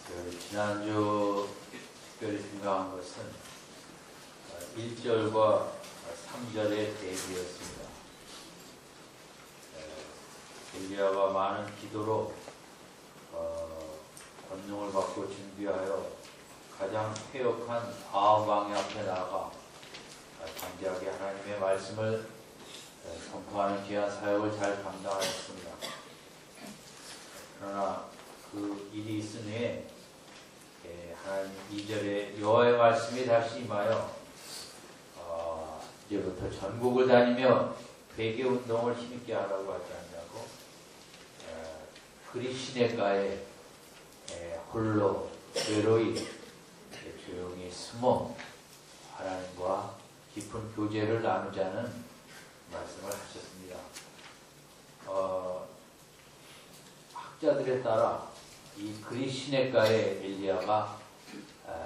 지난주 특별히 생각한 것은 1절과 3절의 대비였습니다. 엘리야가 많은 기도로 권능을 받고 준비하여 가장 폐역한 아합 왕의 앞에 나아가 담대하게 하나님의 말씀을 선포하는 귀한 사역을 잘 감당하였습니다. 그러나 그 일이 있은 후에 하나님 2절에 여호와의 말씀이 다시 임하여 이제부터 전국을 다니며 회개 운동을 힘있게 하라고 하지 않냐고 그리 시냇가에 홀로 외로이 조용히 숨어 하나님과 깊은 교제를 나누자는 말씀을 하셨습니다. 학자들에 따라 이 그리 시냇가에 엘리야가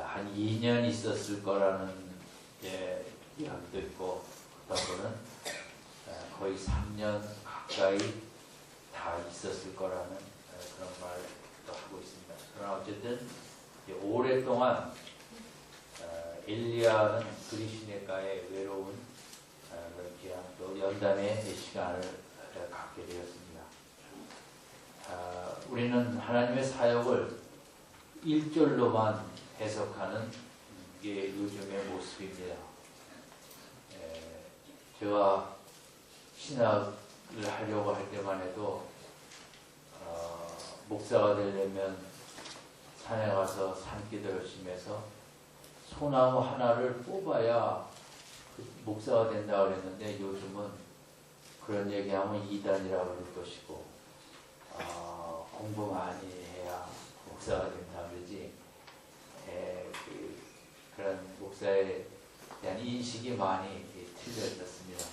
한 2년 있었을 거라는 이야기도 있고, 어떤 분은 거의 3년 가까이 다 있었을 거라는 그런 말도 하고 있습니다. 그러나 어쨌든 오랫동안 엘리야는 그리 시냇가에 외로운 그런 또 연단의 시간을 갖게 되었습니다. 우리는 하나님의 사역을 1절로만 해석하는 게 요즘의 모습입니다. 제가 신학을 하려고 할 때만 해도 목사가 되려면 산에 가서 산기도 열심히 해서 소나무 하나를 뽑아야 목사가 된다고 그랬는데, 요즘은 그런 얘기하면 이단이라고 그럴 것이고 공부 많이 해야 목사가 된다 그러지, 그런 목사에 대한 인식이 많이 틀려졌습니다.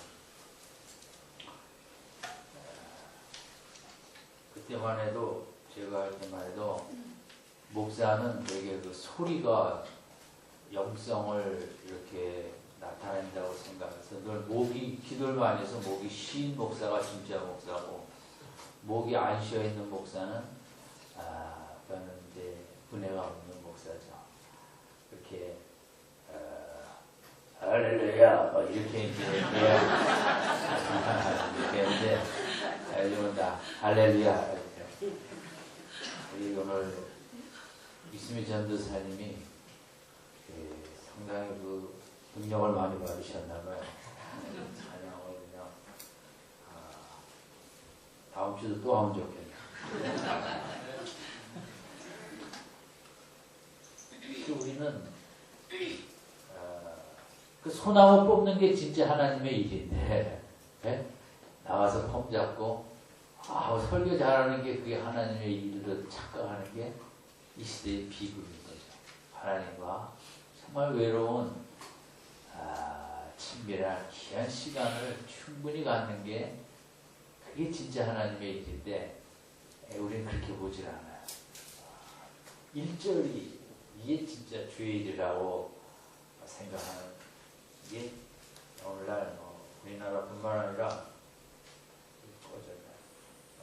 그때만 해도, 제가 할 때만 해도 목사는 되게 그 소리가 영성을 이렇게 나타낸다고 생각해서 늘 목이, 기도를 많이 해서 목이 쉰 목사가 진짜 목사고, 목이 안 쉬어 있는 목사는 그거는 이제 분해가 없는 목사죠. 이렇게 할렐루야 이렇게 이제 이렇게 했는데, 요즘은 다 할렐루야 이렇게. 우리 오늘 이수미 전도사님이 상당히 그 능력을 많이 받으셨나봐요. 찬양을 그냥 다음 주도 또 하면 좋겠네요. 우리는 그 소나무 뽑는 게 진짜 하나님의 일인데, 나가서 폼 잡고 설교 잘하는 게 그게 하나님의 일로 착각하는 게 이 시대의 비극인 거죠. 하나님과 정말 외로운 친밀한 귀한 시간을 충분히 갖는 게 그게 진짜 하나님의 일인데, 우리는 그렇게 보질 않아요. 1절이 이게 진짜 주의 일이라고 생각하는 게 오늘날 우리나라뿐만 아니라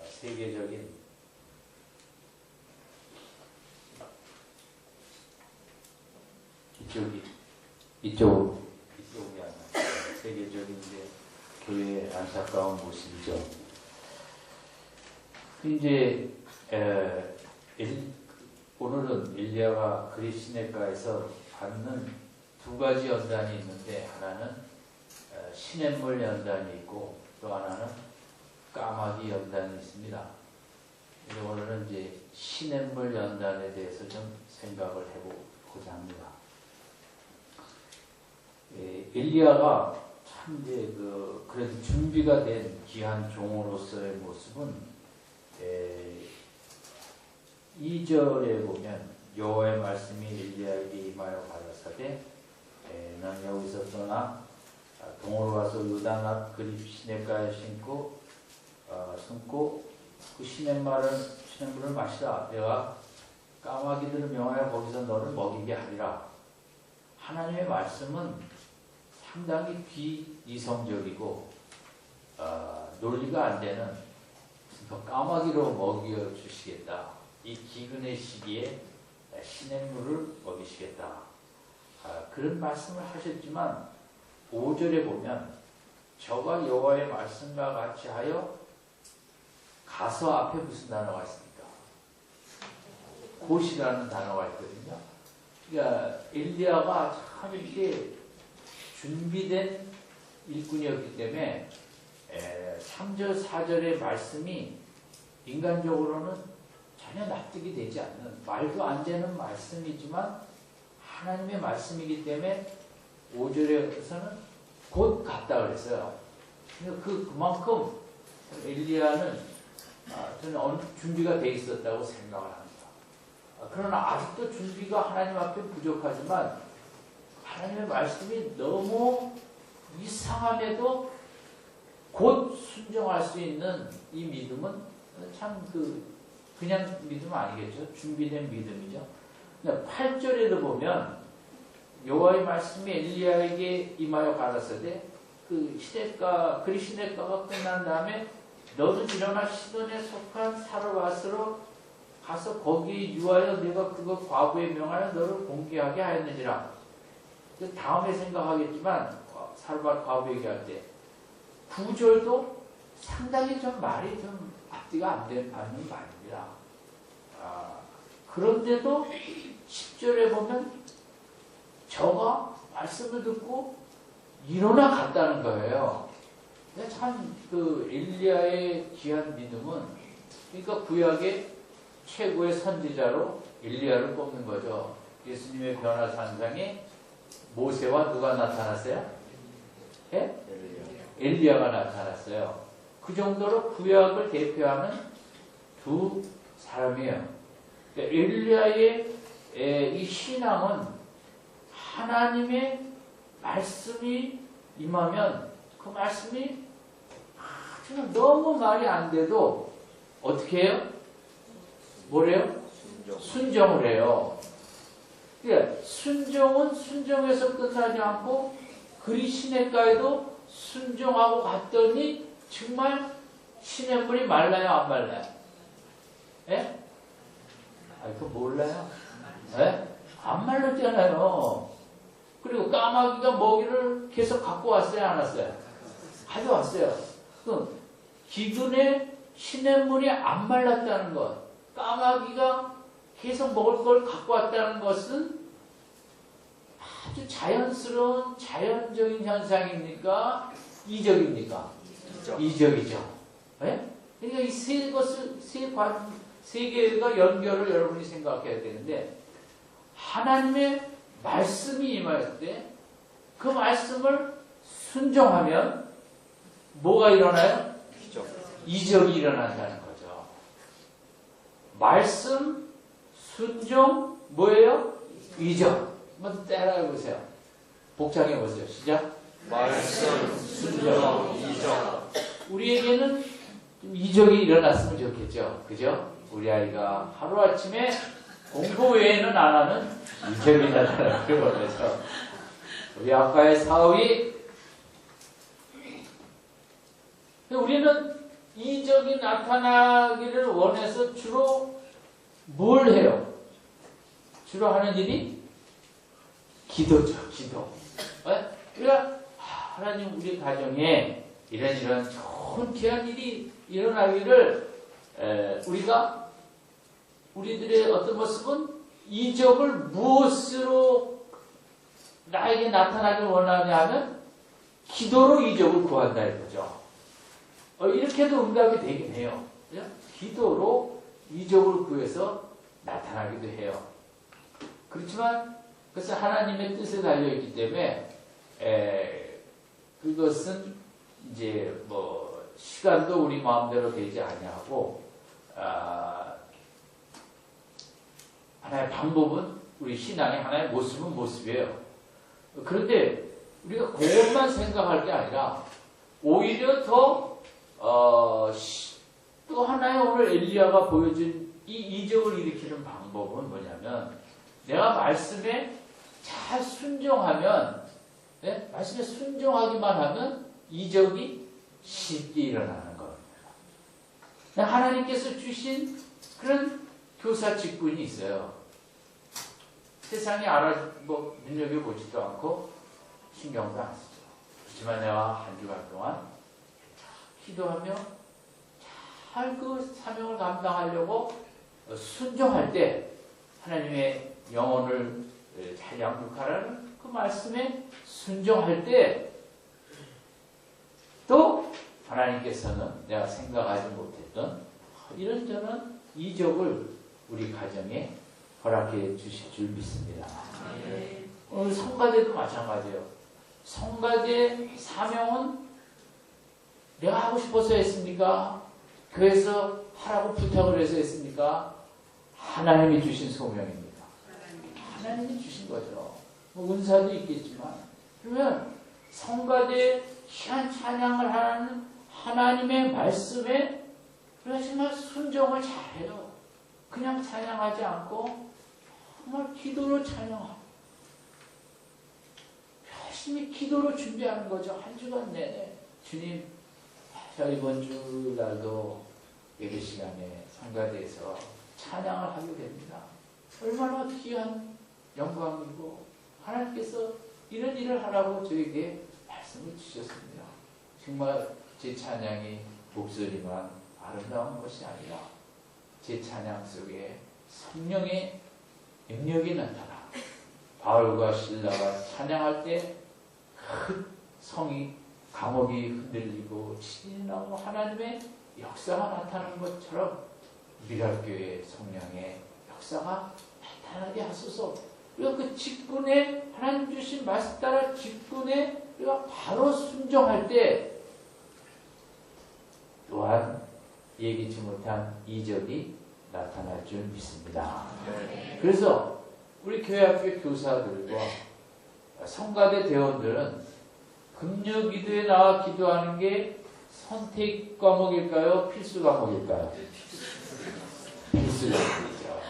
세계적인 이쪽이 아니라 세계적인 교회의 안타까운 모습이죠. 이제 오늘은 엘리야가 그리 시냇가에서 받는 두 가지 연단이 있는데, 하나는 시냇물 연단이 있고 또 하나는 까마귀 연단이 있습니다. 오늘은 이제 시냇물 연단에 대해서 좀 생각을 해보고자 합니다. 엘리야가 참 이제 그래도 준비가 된 귀한 종으로서의 모습은 2절에 보면 여호와의 말씀이 엘리야에게 임하여 가라사대 넌 여기서 떠나 동으로 가서 요단 앞 그리 시냇가에 숨고 그 시냇물을 마시라. 내가 까마귀들을 명하여 거기서 너를 먹이게 하리라. 하나님의 말씀은 상당히 비이성적이고 논리가 안 되는, 까마귀로 먹여 주시겠다. 이 기근의 시기에 시냇물을 먹이시겠다. 그런 말씀을 하셨지만 5절에 보면 저가 여호와의 말씀과 같이 하여 가서 앞에 무슨 단어가 있습니까? 곧이라는 단어가 있거든요. 그러니까 엘리야가 참 이렇게 준비된 일꾼이었기 때문에 3절, 4절의 말씀이 인간적으로는 전혀 납득이 되지 않는, 말도 안 되는 말씀이지만 하나님의 말씀이기 때문에 5절에서는 곧 갔다 그랬어요. 그만큼 엘리야는 저는 준비가 돼 있었다고 생각을 합니다. 그러나 아직도 준비가 하나님 앞에 부족하지만 하나님의 말씀이 너무 이상함에도 곧 순종할 수 있는 이 믿음은 참 그냥 믿음 아니겠죠? 준비된 믿음이죠. 8절에도 보면 여호와의 말씀이 엘리야에게 임하여 가라사대 그리 시냇가가 끝난 다음에 너도 일어나 시돈에 속한 사르밧으로 가서 거기에 유하여 내가 그거 과부에 명하여 너를 공개하게 하였느니라. 다음에 생각하겠지만 사르밧 과부 얘기할 때 9절도 상당히 좀 말이 좀 앞뒤가 안 되는 말입니다. 그런데도 10절에 보면 저가 말씀을 듣고 일어나 갔다는 거예요. 참 엘리야의 귀한 믿음은, 그러니까 구약의 최고의 선지자로 엘리야를 뽑는 거죠. 예수님의 변화산상에 모세와 누가 나타났어요? 예? 엘리야가 나타났어요. 그 정도로 구약을 대표하는 두 사람이에요. 그러니까 엘리야의 이 신앙은 하나님의 말씀이 임하면 그 말씀이 아주 너무 말이 안 돼도 어떻게 해요? 뭐래요? 순종을 해요. 그러니까 순종은 순종에서 끝나지 않고 그리 시냇가에도 순종하고 갔더니 정말 시냇물이 말라요, 안 말라요? 예? 그거 몰라요? 예? 안 말랐잖아요. 그리고 까마귀가 먹이를 계속 갖고 왔어요, 안 왔어요? 가져왔어요. 기근에 시냇물이 안 말랐다는 것, 까마귀가 계속 먹을 걸 갖고 왔다는 것은 아주 자연스러운 자연적인 현상입니까? 이적입니까? 이적이죠. 네? 그러니까 이 세 것을, 세 개가 연결을 여러분이 생각해야 되는데, 하나님의 말씀이 임할 때 그 말씀을 순종하면 뭐가 일어나요? 이적이 일어난다는 거죠. 말씀, 순종, 뭐예요? 이적. 한번 따라해 보세요. 복창해 보세요. 시작. 말씀, 순종, 이적. 우리에게는 좀 이적이 일어났으면 좋겠죠. 그죠? 우리 아이가 하루아침에 공부 외에는 안 하는 이적이 나타나는 걸 원해서 우리 아빠의 사업이, 우리는 이적이 나타나기를 원해서 주로 뭘 해요? 주로 하는 일이 기도죠. 기도. 그러니까 하나님 우리 가정에 이런 좋은 귀한 일이 일어나기를 우리가 우리들의 어떤 모습은 이적을 무엇으로 나에게 나타나길 원하냐 하면 기도로 이적을 구한다 이거죠. 이렇게도 응답이 되긴 해요. 기도로 이적을 구해서 나타나기도 해요. 그렇지만 그것은 하나님의 뜻에 달려있기 때문에 그것은 이제 뭐 시간도 우리 마음대로 되지 아니하고 하나의 방법은, 우리 신앙의 하나의 모습은 모습이에요. 그런데 우리가 그것만 생각할 게 아니라 오히려 더 또 하나의 오늘 엘리야가 보여준 이 이적을 일으키는 방법은 뭐냐면, 내가 말씀에 잘 순종하면, 말씀에 순종하기만 하면 이적이 쉽게 일어나는 겁니다. 하나님께서 주신 그런 교사 직분이 있어요. 세상이 눈여겨보지도 않고 신경도 안 쓰죠. 그렇지만 내가 한 주간 동안 기도하며 잘 그 사명을 감당하려고 순종할 때 하나님의 영혼을 잘 양육하라는 그 말씀에 순종할 때 또 하나님께서는 내가 생각하지 못했던 이런저런 이적을 우리 가정에 허락해 주실 줄 믿습니다. 오늘 성가대도 마찬가지예요. 성가대 사명은 내가 하고 싶어서 했습니까? 교회에서 하라고 부탁을 해서 했습니까? 하나님이 주신 소명입니다. 하나님이 주신 거죠. 뭐 은사도 있겠지만 그러면 성가대 귀한 찬양을 하는 하나님의 말씀에 우리가 정말 순종을 잘해요. 그냥 찬양하지 않고 정말 기도로 찬양하고 열심히 기도로 준비하는 거죠. 한 주간 내내. 주님, 자 이번 주날도 예배 시간에 성가대에서 찬양을 하게 됩니다. 얼마나 귀한 영광이고 하나님께서 이런 일을 하라고 저에게 말씀을 주셨습니다. 정말 제 찬양이 목소리만 아름다운 것이 아니라 제 찬양 속에 성령의 능력이 나타나 바울과 실라가 찬양할 때 그 성이 감옥이 흔들리고 신이 나고 하나님의 역사가 나타나는 것처럼 미랄교회의 성령의 역사가 나타나게 하소서. 우리가 그 직분에 하나님 주신 말씀 따라 직분에 우리가 바로 순종할 때 또한 예기치 못한 이적이 나타날 줄 믿습니다. 그래서 우리 교회학교 교사들과 성가대 대원들은 금요 기도에 나와 기도하는 게 선택 과목일까요? 필수 과목일까요? 필수 과목이죠.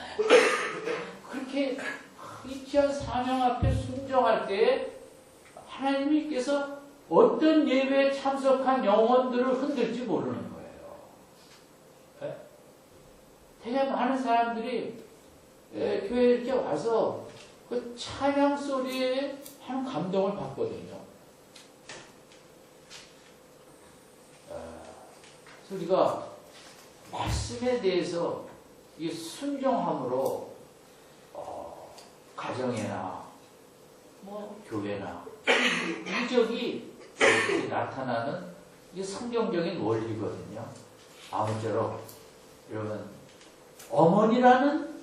그렇게 이 귀한 사명 앞에 순종할 때 하나님께서 어떤 예배에 참석한 영혼들을 흔들지 모르는 거예요. 네? 되게 많은 사람들이 교회에 이렇게 와서 그 찬양 소리에 한 감동을 받거든요. 우리가 말씀에 대해서 이 순종함으로 가정이나 뭐 교회나 이적이 나타나는 이 성경적인 원리거든요. 아무쪼록 여러분 어머니라는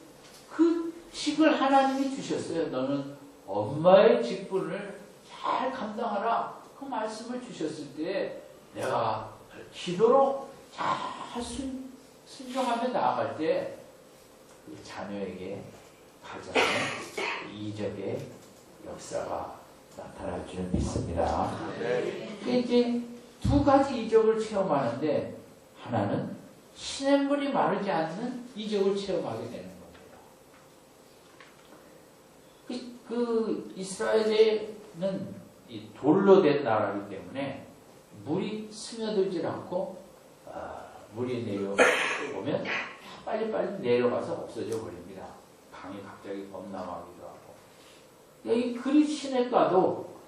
그 직을 하나님이 주셨어요. 너는 엄마의 직분을 잘 감당하라. 그 말씀을 주셨을 때 내가 기도로 잘 순종하며 나아갈 때 그 자녀에게 가정에 이적의 역사가 나타날 줄 믿습니다. 이제 두 가지 이적을 체험하는데 하나는 시냇물이 마르지 않는 이적을 체험하게 되는 겁니다. 그 이스라엘은 이 돌로 된 나라이기 때문에 물이 스며들지 않고 물이 내려오면 빨리빨리 내려가서 없어져 버립니다. 강이 갑자기 범람하기도 하고. 이 그리 시냇가도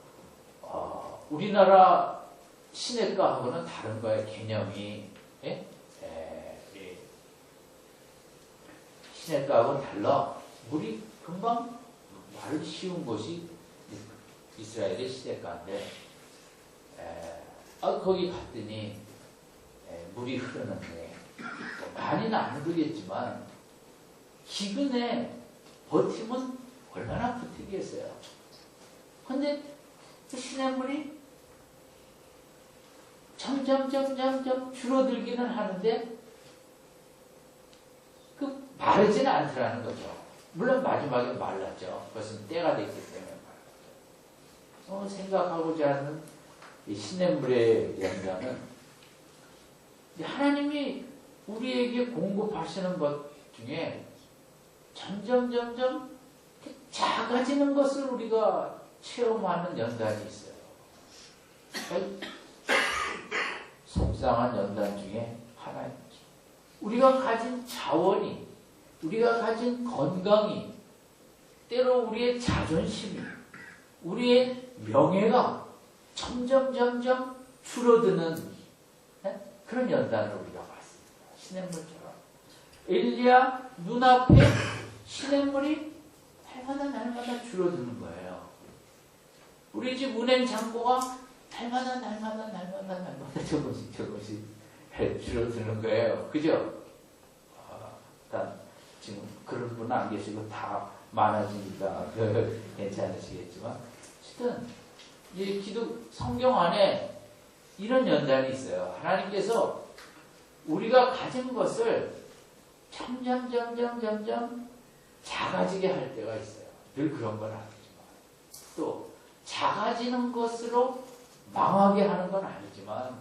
우리나라 시냇가하고는 다른 거예요. 개념이. 시냇가하고는 달라. 물이 금방 마르기 쉬운 곳이 이스라엘의 시냇가인데 거기 갔더니 물이 흐르는데 많이는 안 흐르겠지만 기근에 버티면 얼마나 버티겠어요. 근데 그 시냇물이 점점 줄어들기는 하는데 그 마르지는 않더라는 거죠. 물론 마지막에 말랐죠. 그것은 때가 됐기 때문에 말랐죠. 생각하고자 하는 이 시냇물의 연장은 하나님이 우리에게 공급하시는 것 중에 점점 작아지는 것을 우리가 체험하는 연단이 있어요. 속상한 연단 중에 하나입니다. 우리가 가진 자원이, 우리가 가진 건강이 때로 우리의 자존심이, 우리의 명예가 점점 줄어드는 그런 연단을 우리가 봤습니다. 시냇물처럼. 엘리야 눈앞에 시냇물이 날마다 줄어드는 거예요. 우리 집 운행 잔고가 날마다 조금씩 줄어드는 거예요. 그죠? 일단 지금 그런 분은 안 계시고 다 많아지니까 괜찮으시겠지만 어쨌든 이 성경 안에 이런 연단이 있어요. 하나님께서 우리가 가진 것을 점점 작아지게 할 때가 있어요. 늘 그런 건 아니지만 또 작아지는 것으로 망하게 하는 건 아니지만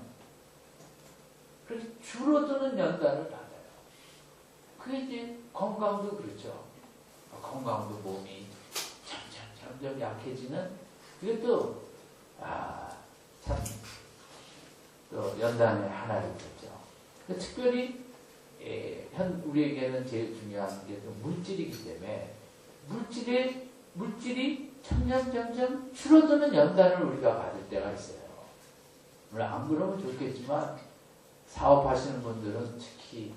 그렇게 줄어드는 연단을 받아요. 그게 이제 건강도 그렇죠. 건강도 몸이 점점 약해지는 이것도 참 또 연단의 하나이겠죠. 특별히 우리에게는 제일 중요한 게 또 물질이기 때문에 물질이 점점 줄어드는 연단을 우리가 받을 때가 있어요. 물론 안 그러면 좋겠지만 사업하시는 분들은 특히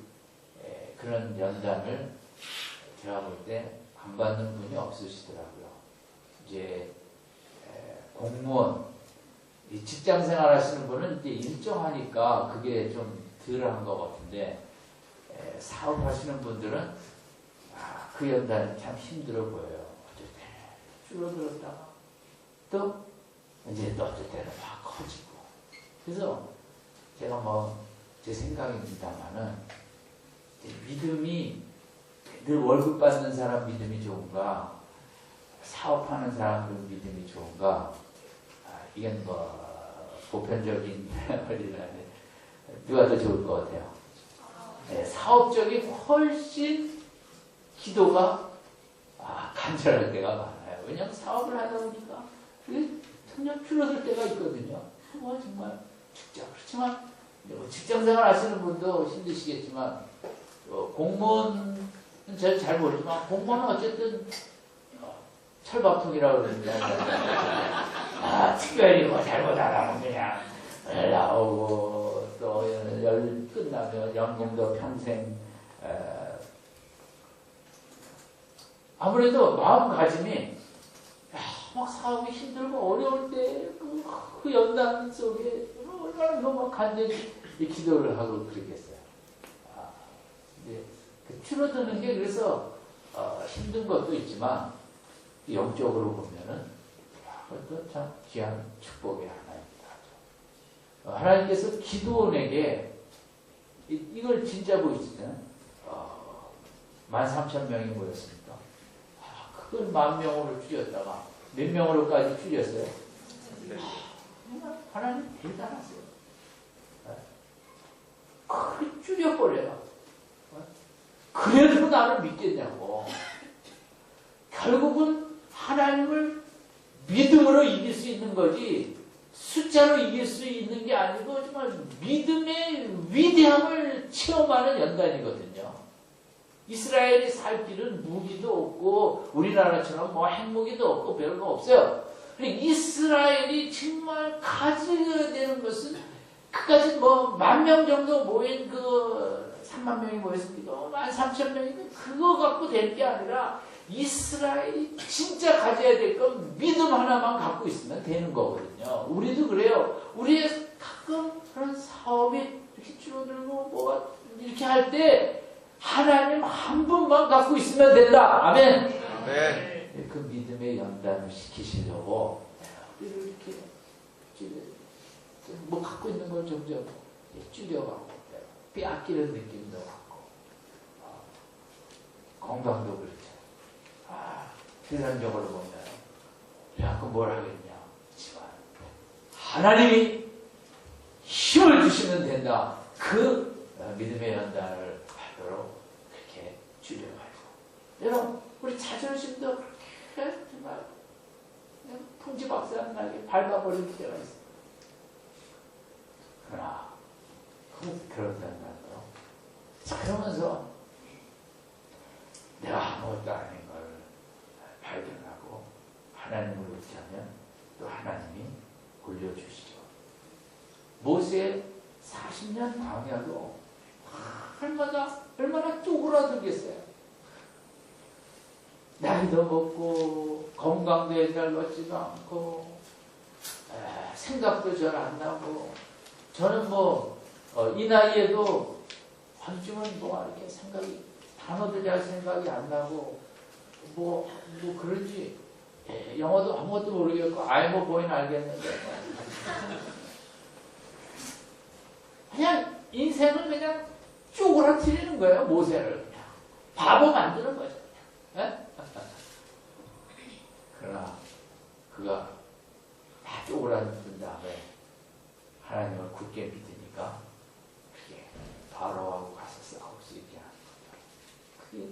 그런 연단을 제가 볼 때 안 받는 분이 없으시더라고요. 이제 공무원, 직장 생활 하시는 분은 이제 일정하니까 그게 좀 덜한 것 같은데 사업하시는 분들은 그 연단이 참 힘들어 보여요. 어쩔 때 줄어들었다가 또 이제 또 어쩔 때는 막 커지고. 그래서 제가 제 생각입니다만은 믿음이 늘 월급 받는 사람 믿음이 좋은가, 사업하는 사람들 믿음이 좋은가, 이건 보편적인 원리라는데 누가 더 좋을 것 같아요? 사업적이 훨씬 기도가 간절할 때가 많아요. 왜냐하면 사업을 하다 보니까 그게 점점 줄어들 때가 있거든요. 정말 진짜 그렇지만 직장생활 하시는 분도 힘드시겠지만 공무원은 제가 잘 모르지만 공무원은 어쨌든 철밥통이라고 그러는데 특별히 잘못 안 하면 그냥 나오고 또 끝나면 연금도 평생 아무래도 마음가짐이 막 사업이 힘들고 어려울 때 그 연단 속에 얼마나 너무 간절히 기도를 하고 그러겠어요. 근데 줄어드는 게 그래서 힘든 것도 있지만 영적으로 보면은 그것도 참 귀한 축복의 하나입니다. 하나님께서 기도원에게 이걸 진짜 보이시잖아요. 13,000명이 모였습니까? 그걸 10,000명으로 줄였다가 몇 명으로까지 줄였어요? 하나님 대단하세요. 그걸 줄여버려요. 그래도 나를 믿겠냐고. 결국은 하나님을 믿음으로 이길 수 있는 거지 숫자로 이길 수 있는 게 아니고 정말 믿음의 위대함을 체험하는 연단이거든요. 이스라엘이 살 길은 무기도 없고 우리나라처럼 핵무기도 없고 별거 없어요. 이스라엘이 정말 가져야 되는 것은 그까지 10,000명 정도 모인 30,000명이 모였습니다. 13,000명이 그거 갖고 될 게 아니라 이스라엘이 진짜 가져야 될 건 믿음 하나만 갖고 있으면 되는 거거든요. 우리도 그래요. 우리의 가끔 그런 사업이 이렇게 줄어들고 뭐가 이렇게 할 때 하나님 한 분만 갖고 있으면 된다. 아멘. 네. 그 믿음의 연단을 시키시려고 우리를 이렇게 갖고 있는 걸 점점 줄여가고 빼앗기는 느낌도 갖고 건강도 그렇죠. 세상적으로 보면 자꾸 뭘 하겠냐. 하지만 하나님이 힘을 주시면 된다. 그 믿음의 연단을 하도록 그렇게 줄여가지고 여러분 우리 자존심도 그렇게 정말 그냥 풍지박산나게 밟아버릴 때가 있어요. 그러나 그런다는 말로 그러면서 내가 아무것도 아닌 걸 발견하고 하나님을 어떻게 하면 또 하나님이 올려주시죠. 모세 40년 광야도 얼마나 쪼그라들겠어요. 나이도 먹고 건강도 옛날 같지도 않고 생각도 잘 안 나고 저는 이 나이에도 한쯤은 이렇게 생각이 단어도 잘 생각이 안 나고 그런지 영어도 아무것도 모르겠고 I'm 보이는 알겠는데 그냥 인생은 그냥 쪼그라뜨리는 거예요. 모세를 그냥 바보 만드는 거죠. 그러나 그가 다 쪼그라든 다음에 하나님을 굳게 믿으니까 그게 바로하고 가서 싸울 수 있게 하는 거죠. 그게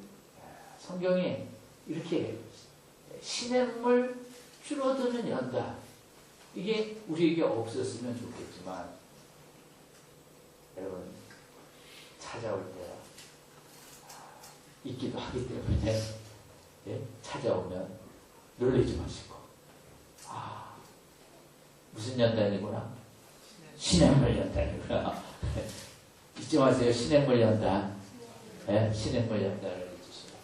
성경이 이렇게 시냇물 줄어드는 연단 이게 우리에게 없었으면 좋겠지만 여러분 찾아올 때 있기도 하기 때문에 찾아오면 놀라지 마시고 무슨 연단이구나? 시냇물 연단이구나. 잊지 마세요. 시냇물 연단. 시냇물 연단을 잊으시고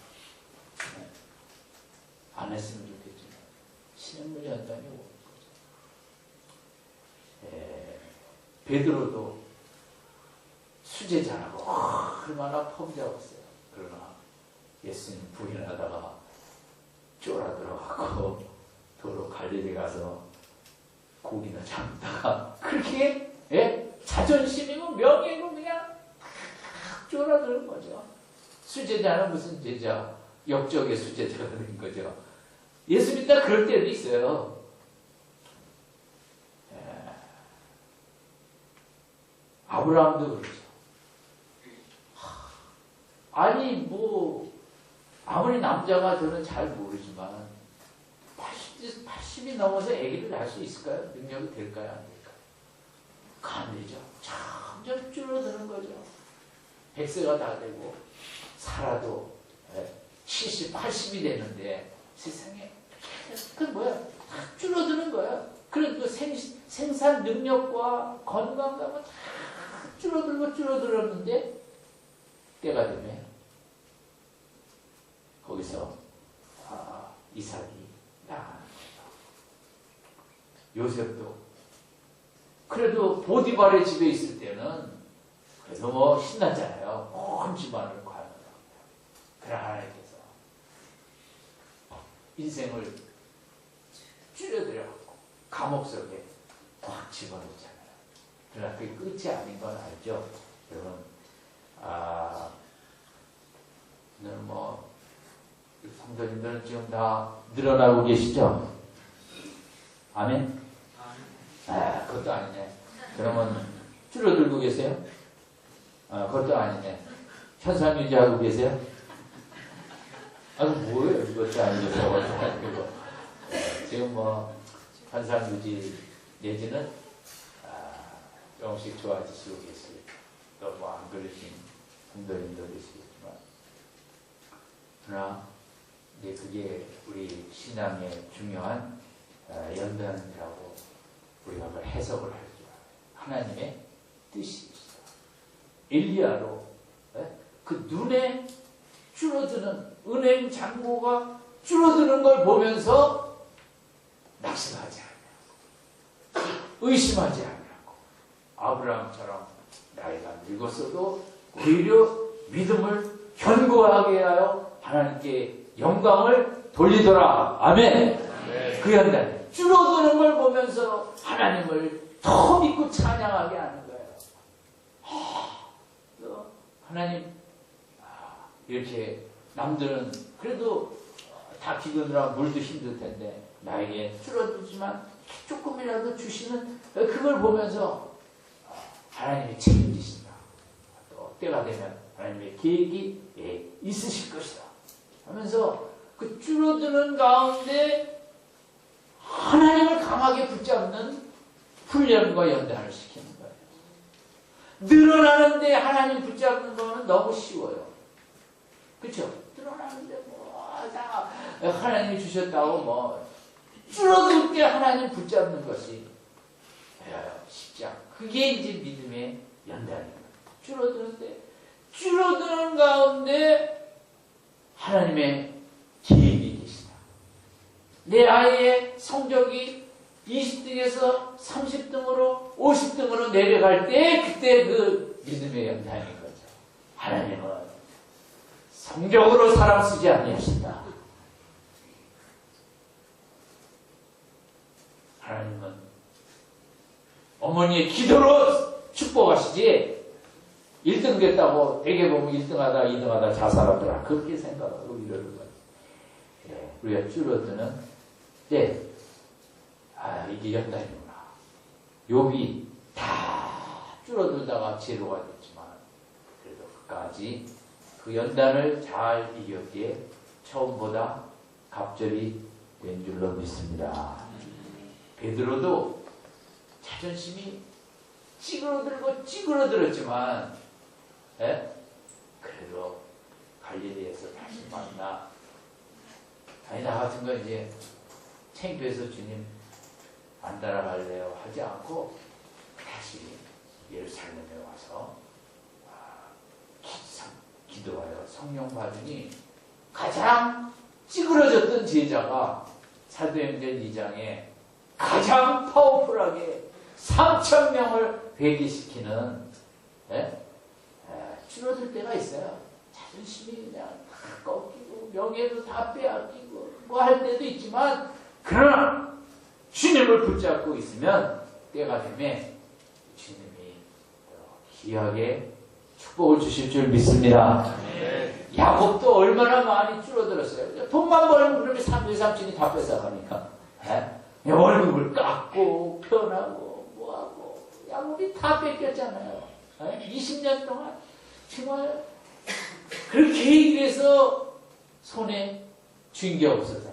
안 했으면 좋겠지만 시냇물 연단이 오는 거죠. 베드로도 수제자라고 얼마나 폼잡았어요. 그러나 예수님 부인하다가 쫄아들어가고 도로 갈릴리 가서 고기나 잡다가 그렇게 자존심이고 명예고 그냥 쫄아드는 거죠. 수제자는 무슨 제자? 역적의 수제자가 된 거죠. 예수 믿다 그럴 때도 있어요. 아브라함도 그렇죠. 아니 아무리 남자가 저는 잘 모르지만 80이 넘어서 아기를 낳을 수 있을까요? 능력이 될까요? 안 될까요? 안 되죠. 점점 줄어드는 거죠. 100세가 다 되고 살아도 70, 80이 되는데 세상에 그건 뭐야? 다 줄어드는 거야. 그래도 생산 능력과 건강감은 다 줄어들었는데 때가 되면 거기서 이삭이 나가는 거죠. 요셉도 그래도 보디발의 집에 있을 때는 그래도 신났잖아요. 온 집안을 관하다. 그러나 하나님께서 인생을 줄여들여갖고 감옥 속에 확 집어넣잖아요. 그러나 그게 끝이 아닌 건 알죠? 여러분, 오늘 성도님들은 지금 다 늘어나고 계시죠? 아멘? 그것도 아니네. 그러면 줄어들고 계세요? 그것도 아니네. 현상 유지하고 계세요? 뭐예요? 이것도 아니고 저것도 아니고. 지금 현상 유지 내지는 조금씩 좋아지시고 계시고 또 안 그러신 성도님도 계시겠지만 그러나 이제 그게 우리 신앙의 중요한 연단이라고 우리가 그걸 해석을 할 줄 알아요. 하나님의 뜻이 있어요. 엘리야로 그 눈에 줄어드는 은행 잔고가 줄어드는 걸 보면서 낙심하지 않냐고 의심하지 않냐고 아브라함처럼 나이가 늙었어도 오히려 믿음을 견고하게 하여 하나님께 영광을 돌리더라. 아멘. 네. 그 연단 줄어드는 걸 보면서 하나님을 더 믿고 찬양하게 하는 거예요. 하나님 이렇게 남들은 그래도 다 기근이라 물도 힘들 텐데 나에게 줄어들지만 조금이라도 주시는 그걸 보면서 하나님이 책임지신다. 또 때가 되면 하나님의 계획이 있으실 것이다 하면서 그 줄어드는 가운데 하나님을 강하게 붙잡는 훈련과 연단을 시키는 거예요. 늘어나는데 하나님 붙잡는 거는 너무 쉬워요. 그렇죠? 늘어나는데 다 하나님이 주셨다고 줄어들 때 하나님 붙잡는 것이 쉽지 않고, 그게 이제 믿음의 연단입니다. 줄어드는데, 줄어드는 가운데 하나님의 계획이 계시다. 내 아이의 성적이 20등에서 30등으로 50등으로 내려갈 때, 그때 그 믿음의 연단인 거죠. 하나님은 성적으로 사람 쓰지 아니하신다. 하나님은 어머니의 기도로 축복하시지, 1등 됐다고 대개 보면 1등하다 2등하다 자살하더라, 그렇게 생각하고 이러는 거예요. 우리가 줄어드는 때, 이게 연단이구나. 욥이 다 줄어들다가 제로가 됐지만 그래도 끝까지 그 연단을 잘 이겼기에 처음보다 갑절이 된 줄로 믿습니다. 베드로도 자존심이 찌그러들고 찌그러들었지만, 그래도 갈릴리에서 다시 만나, 아니 나 같은 거 이제 창피해서 주님 안 따라갈래요 하지 않고 다시 예루살렘에 와서 기도하여 성령 받으니, 가장 찌그러졌던 제자가 사도행전 2장에 가장 파워풀하게 3,000명을 회개시키는, 줄어들 때가 있어요. 자존심이 그냥 다 꺾이고 명예도 다 빼앗기고 뭐 할 때도 있지만, 그러나 주님을 붙잡고 있으면 때가 되면 주님이 귀하게 축복을 주실 줄 믿습니다. 야곱도 얼마나 많이 줄어들었어요. 돈만 벌면 그러면 삼촌이 다 뺏어가니까 월급을 깎고 편하고 뭐하고 야곱이 다 뺏겼잖아요. 20년 동안 정말 그렇게 일해서 손에 쥔 게 없었다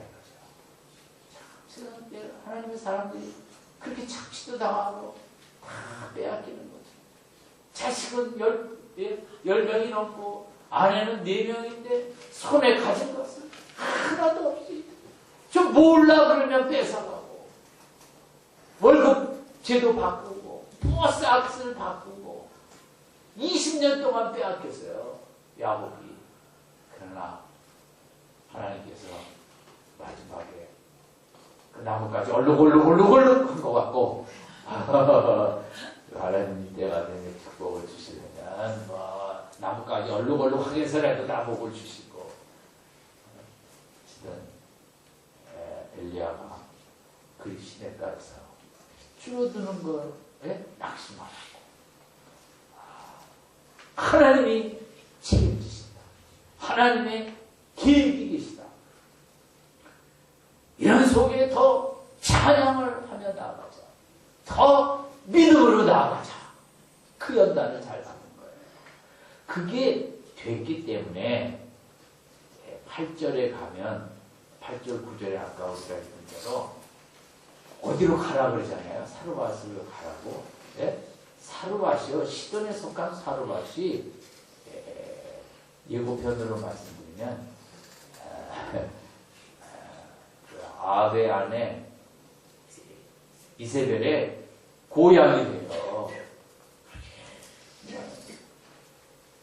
이거죠. 하나님의 사람들이 그렇게 착취도 당하고 다 빼앗기는 거죠. 자식은 10명이 넘고 아내는 4명인데 손에 가진 것은 하나도 없이 좀 몰라 그러면 뺏어가고, 월급 제도 바꾸고 버스 악스를 바꾸고 20년 동안 빼앗겼어요, 야곱이. 그러나 하나님께서 마지막에 그 나무까지 얼룩얼룩 한 것 같고 하나님 때가 되면 축복을 주시려면 나무까지 얼룩얼룩하게 해서라도 나복을 주시고, 어쨌든 엘리야가 그 시내가에서 줄어드는 거에 낙심하고 하나님이 책임지신다. 하나님의 계획이 계시다. 이런 속에 더 찬양을 하며 나아가자. 더 믿음으로 나아가자. 그 연단을 잘 받는 거예요. 그게 됐기 때문에 8절에 가면 8절 9절에 아까 우리가 했던 대로 어디로 가라 그러잖아요. 사르밧으로 가라고. 사르밧이요, 시돈에 속한 사르밧이 예고편으로 말씀드리면 아합의 아내 이세벨의 고향이 돼요.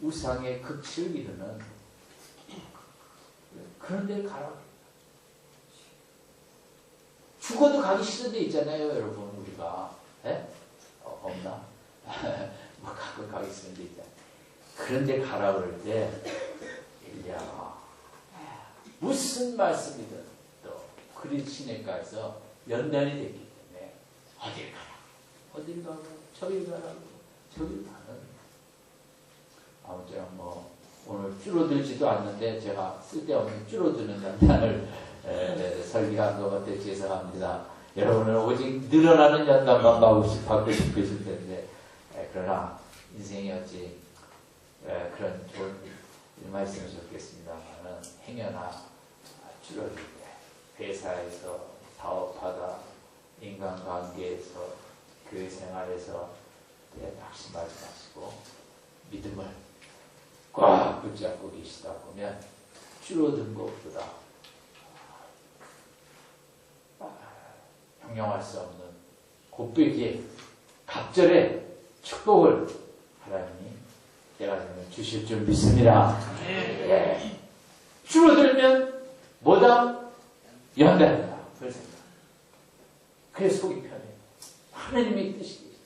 우상의 극치를 이루는 그런 데 가라. 죽어도 가기 싫은 데 있잖아요, 여러분. 우리가 없나? 뭐 가끔 가기 싫은 데 있잖아요. 그런 데 가라 그럴 때 엘리야가 무슨 말씀이든 또 그리 시내가에서 연단이 됐기 때문에 어딜 가라, 어딜 가라, 저길 가라고, 저길 가는. 아무쪼록 뭐 오늘 줄어들지도 않는데 제가 쓸데없는 줄어드는 연단을 설계한 것 같아 죄송합니다. 여러분은 오직 늘어나는 연단만 받고 싶으실 텐데, 그러나 인생이 어찌 그런 좋은 말씀을 좋겠습니다만은 행여나 줄어들 때 회사에서 사업하다 인간관계에서 교회 생활에서 낙심하지 마시고 믿음을 꽉 붙잡고 계시다 보면 줄어든 것보다 형용할 수 없는 곱되게 갑절의 축복을 하나님이 때가 되면 주실 줄 믿습니다. 예. 줄어들면 뭐다? 연단이다. 그걸 생각. 그래서 속이 편해요. 하나님의 뜻이 계시다.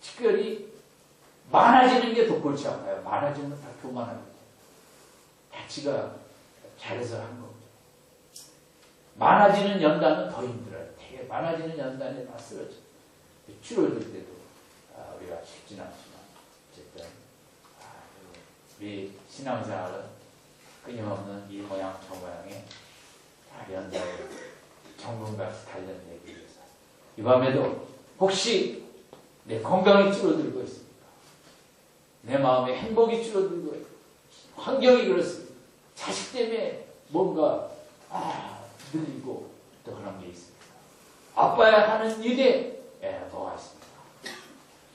특별히 많아지는 게 더 골치 아파요. 많아지면 다 교만하거든요. 자치가 잘해서 한 겁니다. 많아지는 연단은 더 힘들어요. 되게 많아지는 연단에 다 쓰러져요. 줄어들 때도 우리가 쉽진 않지만 어쨌든 우리 신앙생활은 끊임없는 이 모양 저 모양의 다 연단에 정금같이 단련되기 위해서 이 밤에도 혹시 내 건강이 줄어들고 있습니까? 내 마음의 행복이 줄어들고 있고 환경이 그렇습니다. 자식 때문에 뭔가 늘리고 또 그런 게 있습니다. 아빠야 하는 일에 뭐가 있습니다.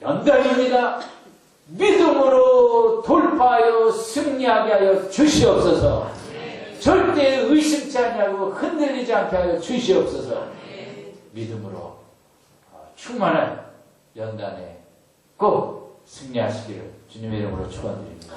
연단입니다. 믿음으로 돌파하여 승리하게 하여 주시옵소서. 절대 의심치 않냐고 흔들리지 않게 하여 주시옵소서. 믿음으로 충만한 연단에 꼭 승리하시기를 주님의 이름으로 축원드립니다.